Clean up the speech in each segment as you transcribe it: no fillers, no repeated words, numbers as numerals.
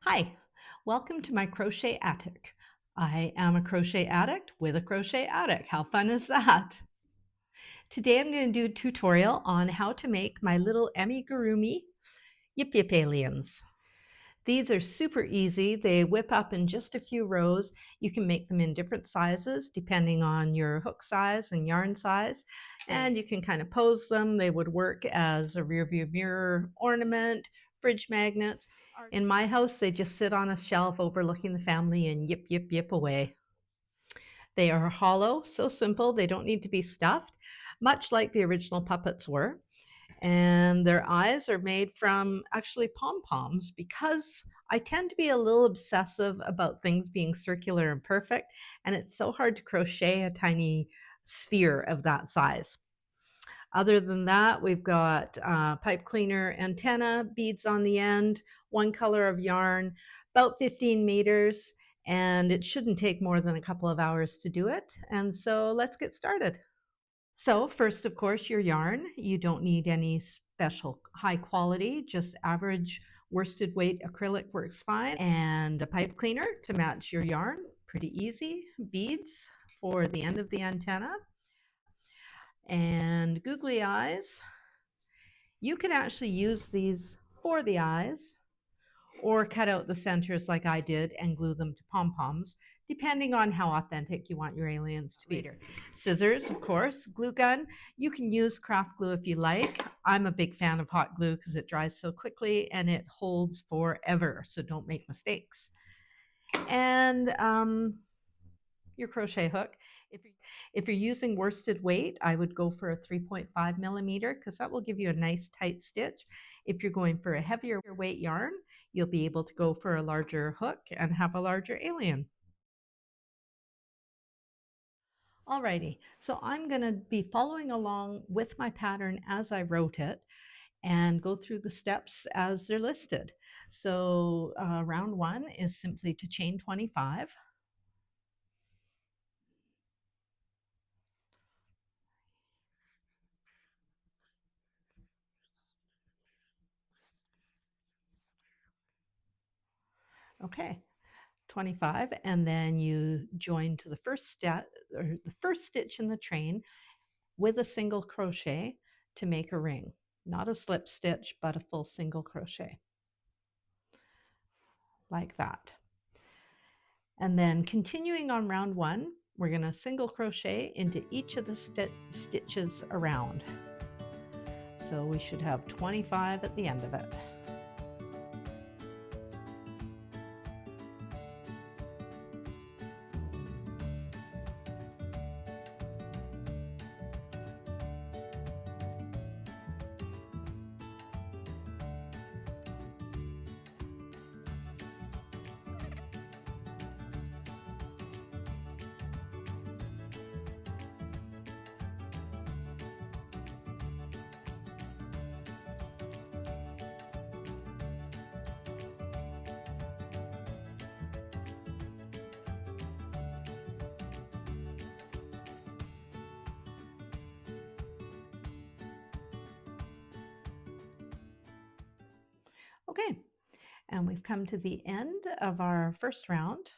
Hi, welcome to my crochet attic. I am a crochet addict with a crochet attic. How fun is that? Today I'm going to do a tutorial on how to make my little Amigurumi Yip Yip aliens. These are super easy. They whip up in just a few rows. You can make them in different sizes depending on your hook size and yarn size. And you can kind of pose them. They would work as a rear view mirror ornament, fridge magnets. In my house, they just sit on a shelf overlooking the family and yip, yip, yip away. They are hollow, so simple, they don't need to be stuffed, much like the original puppets were. And their eyes are made from actually pom-poms because I tend to be a little obsessive about things being circular and perfect, and it's so hard to crochet a tiny sphere of that size. Other than that, we've got pipe cleaner antenna beads on the end, one color of yarn, about 15 meters, and it shouldn't take more than a couple of hours to do it. And so let's get started. So first, of course, your yarn. You don't need any special high quality, just average worsted weight acrylic works fine, and a pipe cleaner to match your yarn. Pretty easy. Beads for the end of the antenna, and googly eyes. You can actually use these for the eyes or cut out the centers like I did and glue them to pom-poms, depending on how authentic you want your aliens to be. Scissors, of course, glue gun. You can use craft glue if you like. I'm a big fan of hot glue because it dries so quickly and it holds forever, so don't make mistakes. And your crochet hook. If you're using worsted weight, I would go for a 3.5 millimeter because that will give you a nice tight stitch. If you're going for a heavier weight yarn, you'll be able to go for a larger hook and have a larger alien. Alrighty, so I'm going to be following along with my pattern as I wrote it and go through the steps as they're listed. So round one is simply to chain 25. Okay, 25, and then you join to the first step or the first stitch in the train with a single crochet to make a ring, not a slip stitch but a full single crochet like that. And then continuing on round one, we're going to single crochet into each of the stitches around, so we should have 25 at the end of it. Okay, and we've come to the end of our first round.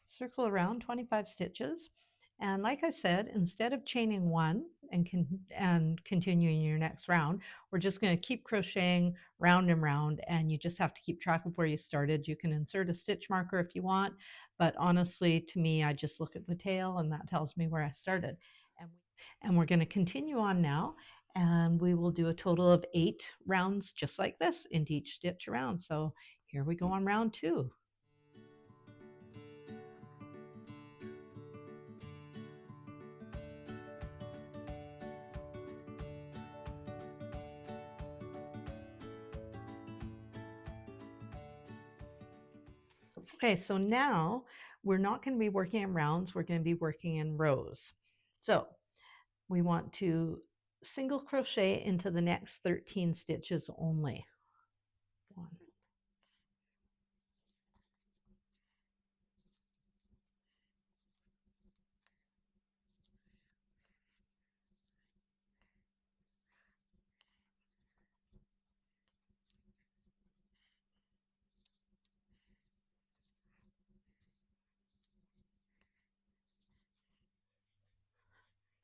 Circle around 25 stitches, and like I said, instead of chaining one and continuing your next round, we're just going to keep crocheting round and round, and you just have to keep track of where you started. You can insert a stitch marker if you want, but honestly, to me, I just look at the tail and that tells me where I started. And we're going to continue on now, and we will do a total of 8 rounds just like this into each stitch around. So here we go on round 2. Okay, so now we're not going to be working in rounds, we're going to be working in rows. So we want to single crochet into the next 13 stitches only. 1,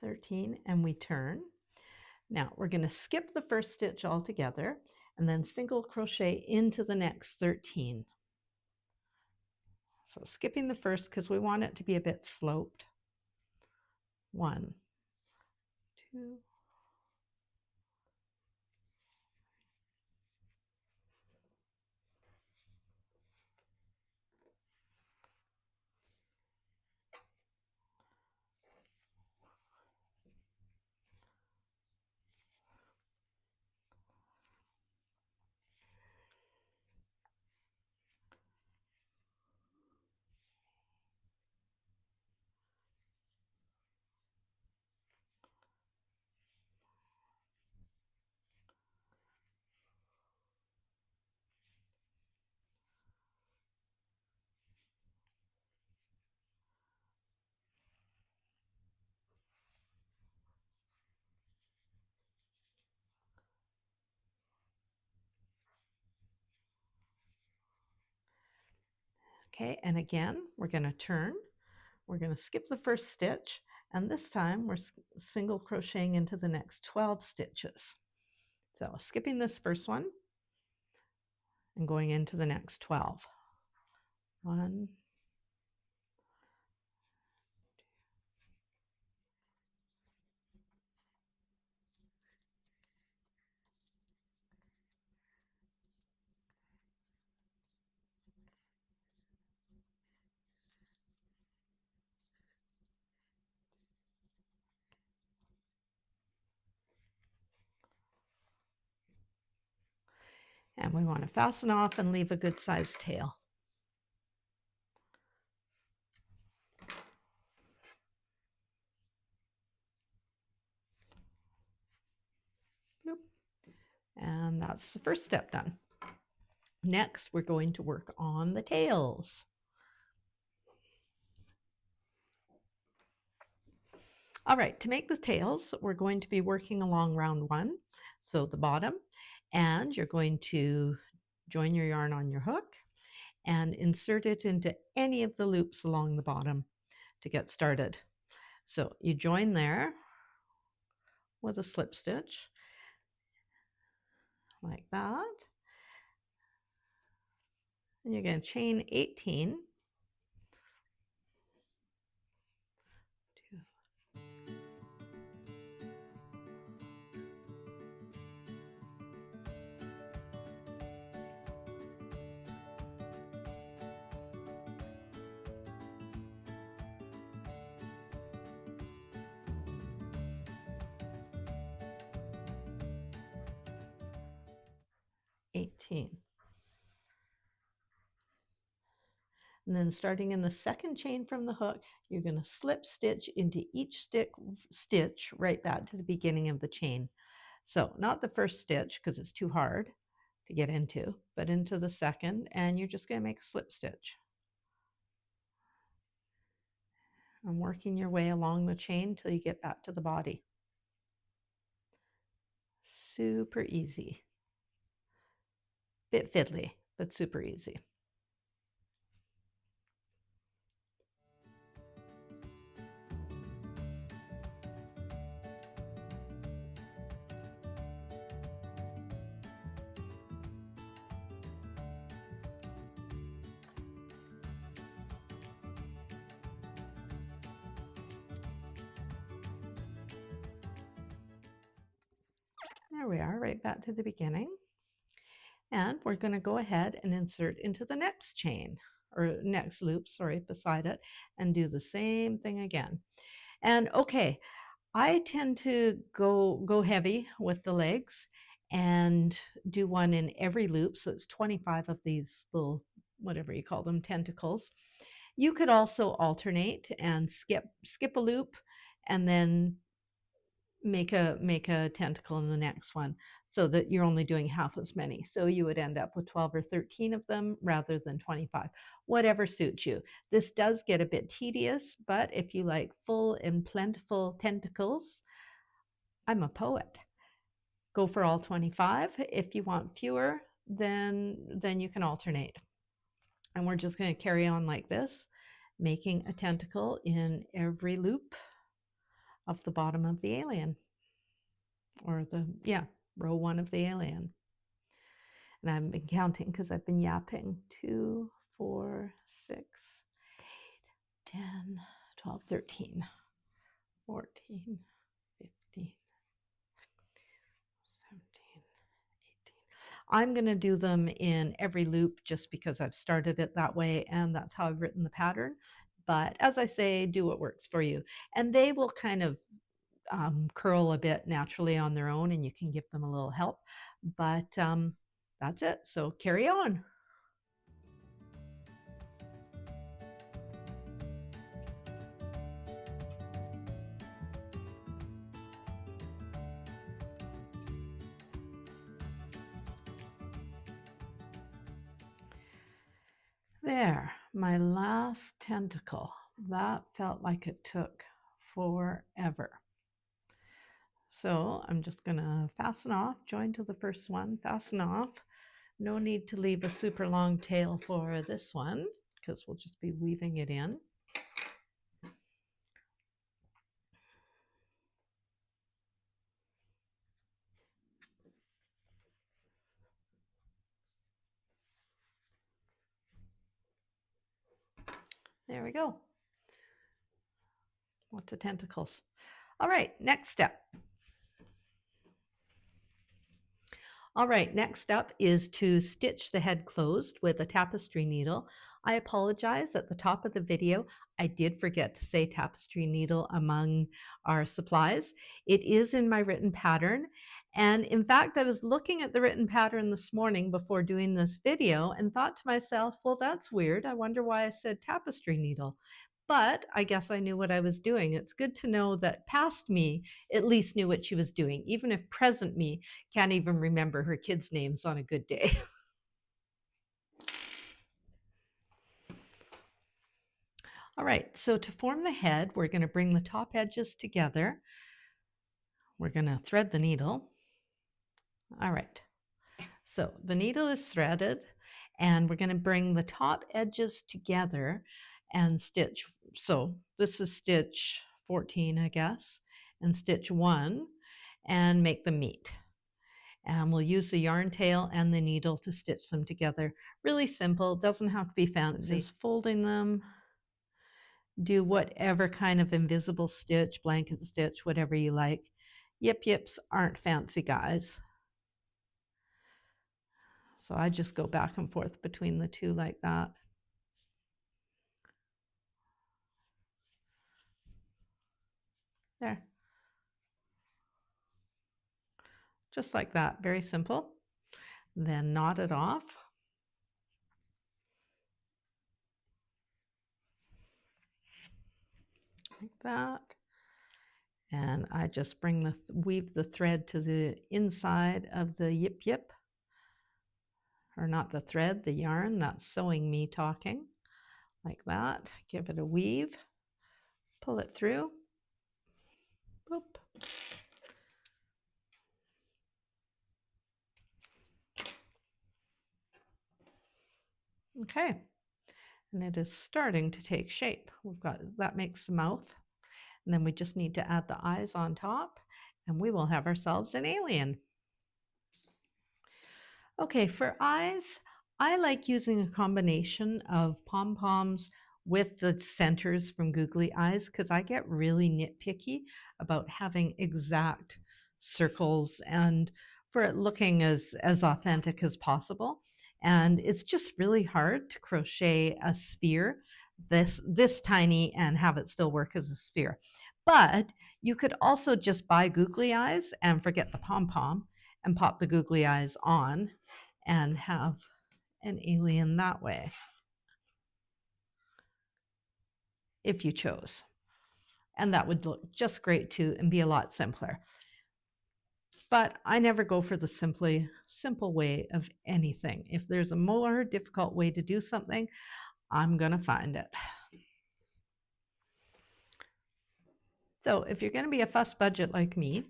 13, and we turn. Now we're going to skip the first stitch altogether and then single crochet into the next 13. So skipping the first because we want it to be a bit sloped. 1, 2, okay, and again we're going to turn. We're going to skip the first stitch, and this time we're single crocheting into the next 12 stitches. So skipping this first one and going into the next 12. 1, and we want to fasten off and leave a good sized tail. Nope. And that's the first step done. Next, we're going to work on the tails. All right, to make the tails, we're going to be working along round 1, so the bottom, and you're going to join your yarn on your hook and insert it into any of the loops along the bottom to get started. So you join there with a slip stitch like that, and you're going to chain 18. And then starting in the second chain from the hook, you're going to slip stitch into each stitch right back to the beginning of the chain. So not the first stitch because it's too hard to get into, but into the second, and you're just going to make a slip stitch. And working your way along the chain till you get back to the body. Super easy. Bit fiddly, but super easy. There we are, right back to the beginning. And we're going to go ahead and insert into the next chain, or next loop, sorry, beside it, and do the same thing again. And okay, I tend to go heavy with the legs and do one in every loop. So it's 25 of these little, whatever you call them, tentacles. You could also alternate and skip a loop and then make a tentacle in the next one, so that you're only doing half as many. So you would end up with 12 or 13 of them rather than 25. Whatever suits you. This does get a bit tedious, but if you like full and plentiful tentacles, I'm a poet. Go for all 25. If you want fewer, then you can alternate. And we're just going to carry on like this, making a tentacle in every loop of the bottom of the alien, or row 1 of the alien. And I've been counting because I've been yapping. 2, 4, 6, 8, 10, 12, 13, 14, 15, 17, 18. I'm going to do them in every loop just because I've started it that way, and that's how I've written the pattern. But as I say, do what works for you. And they will kind of curl a bit naturally on their own, and you can give them a little help. But that's it. So carry on. There, my last tentacle. That felt like it took forever. So I'm just going to fasten off, join to the first one, fasten off. No need to leave a super long tail for this one because we'll just be weaving it in. There we go. Lots of tentacles. All right, next step. All right, next up is to stitch the head closed with a tapestry needle. I apologize, at the top of the video, I did forget to say tapestry needle among our supplies. It is in my written pattern. And in fact, I was looking at the written pattern this morning before doing this video and thought to myself, well, that's weird. I wonder why I said tapestry needle. But I guess I knew what I was doing. It's good to know that past me at least knew what she was doing, even if present me can't even remember her kids' names on a good day. All right, so to form the head, we're going to bring the top edges together. We're going to thread the needle. All right, so the needle is threaded, and we're going to bring the top edges together and stitch. So this is stitch 14, I guess, and stitch 1, and make them meet. And we'll use the yarn tail and the needle to stitch them together. Really simple, doesn't have to be fancy. Just folding them, do whatever kind of invisible stitch, blanket stitch, whatever you like. Yip-Yips aren't fancy, guys. So I just go back and forth between the two like that. There. Just like that, very simple. Then knot it off. Like that. And I just weave the thread to the inside of the Yip Yip. Or not the thread, the yarn. That's sewing me talking. Like that. Give it a weave. Pull it through. Boop. Okay, and it is starting to take shape. That makes the mouth, and then we just need to add the eyes on top, and we will have ourselves an alien. Okay, for eyes, I like using a combination of pom-poms with the centers from Googly Eyes because I get really nitpicky about having exact circles and for it looking as authentic as possible. And it's just really hard to crochet a sphere this tiny and have it still work as a sphere. But you could also just buy Googly Eyes and forget the pom-pom and pop the Googly Eyes on and have an alien that way if you chose. And that would look just great too and be a lot simpler. But I never go for the simple way of anything. If there's a more difficult way to do something, I'm going to find it. So if you're going to be a fuss budget like me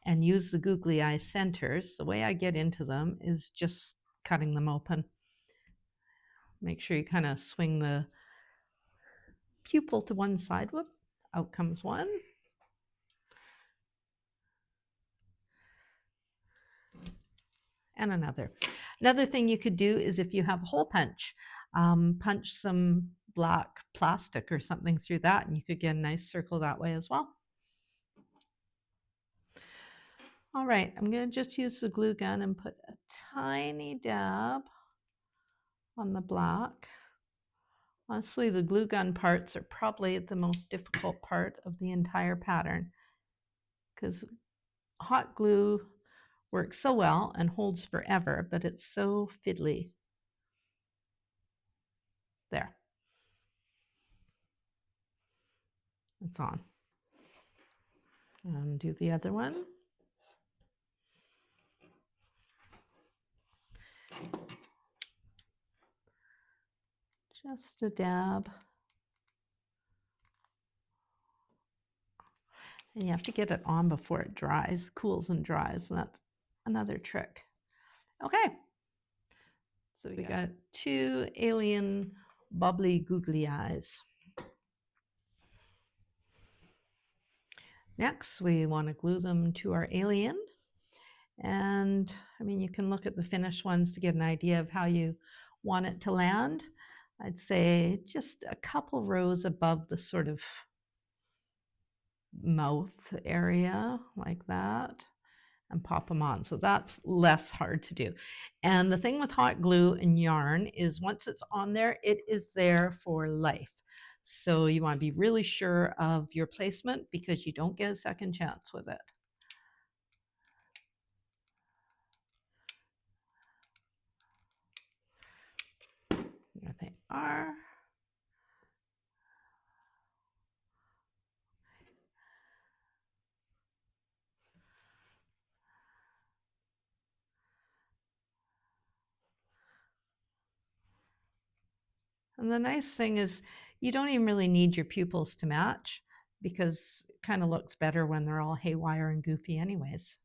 and use the Googly Eye centers, the way I get into them is just cutting them open. Make sure you kind of swing the pupil to one side. Whoop, out comes one. and another. Another thing you could do is if you have a hole punch, punch some black plastic or something through that, and you could get a nice circle that way as well. All right, I'm going to just use the glue gun and put a tiny dab on the black. Honestly, the glue gun parts are probably the most difficult part of the entire pattern because hot glue works so well and holds forever, but it's so fiddly. There. It's on. And do the other one. Just a dab. And you have to get it on before it dries, cools and dries. And that's another trick. Okay. So we got two alien bubbly googly eyes. Next, we want to glue them to our alien. And I mean, you can look at the finished ones to get an idea of how you want it to land. I'd say just a couple rows above the sort of mouth area like that, and pop them on. So that's less hard to do. And the thing with hot glue and yarn is once it's on there, it is there for life. So you want to be really sure of your placement because you don't get a second chance with it. There they are. And the nice thing is you don't even really need your pupils to match because it kind of looks better when they're all haywire and goofy anyways.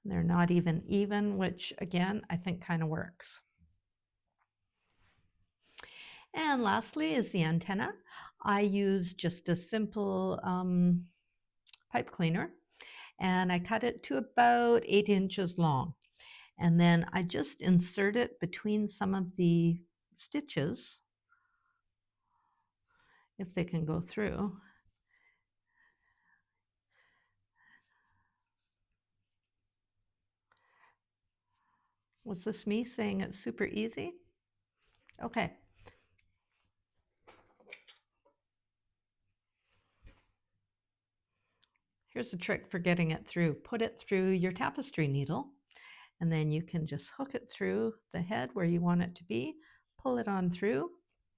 They're not even, which again, I think kind of works. And lastly is the antenna. I use just a simple pipe cleaner, and I cut it to about 8 inches long. And then I just insert it between some of the stitches, if they can go through. Was this me saying it's super easy? Okay. Here's a trick for getting it through. Put it through your tapestry needle, and then you can just hook it through the head where you want it to be, pull it on through,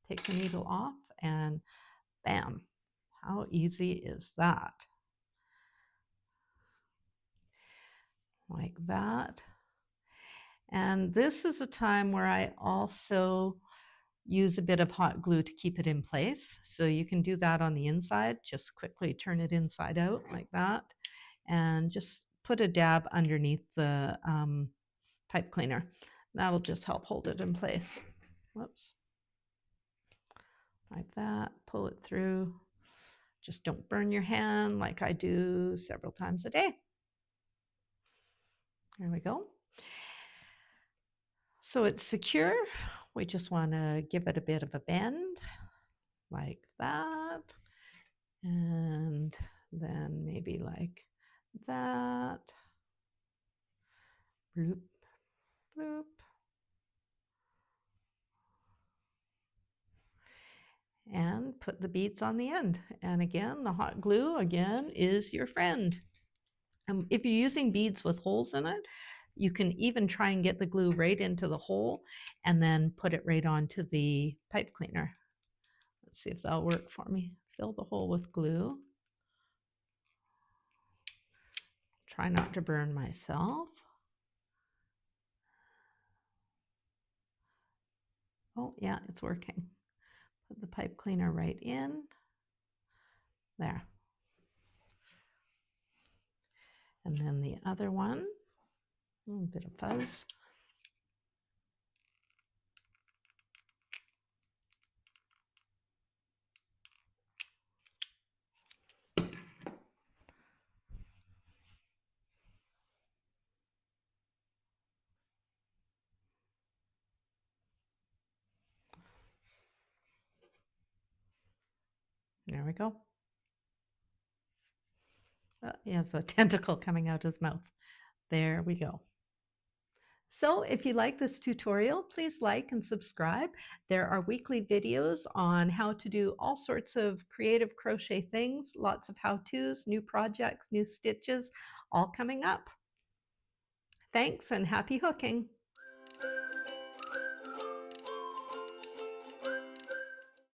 take the needle off, and bam. How easy is that? Like that. And this is a time where I also use a bit of hot glue to keep it in place. So you can do that on the inside. Just quickly turn it inside out like that. And just put a dab underneath the pipe cleaner. That'll just help hold it in place. Whoops. Like that. Pull it through. Just don't burn your hand like I do several times a day. There we go. So it's secure. We just want to give it a bit of a bend like that. And then maybe like that. Bloop, bloop. And put the beads on the end. And again, the hot glue again is your friend. If you're using beads with holes in it, you can even try and get the glue right into the hole and then put it right onto the pipe cleaner. Let's see if that'll work for me. Fill the hole with glue. Try not to burn myself. Oh, yeah, it's working. Put the pipe cleaner right in. There. And then the other one, a little bit of fuzz. There we go. He has a tentacle coming out his mouth. There we go. So if you like this tutorial, please like and subscribe. There are weekly videos on how to do all sorts of creative crochet things, lots of how-tos, new projects, new stitches, all coming up. Thanks and happy hooking!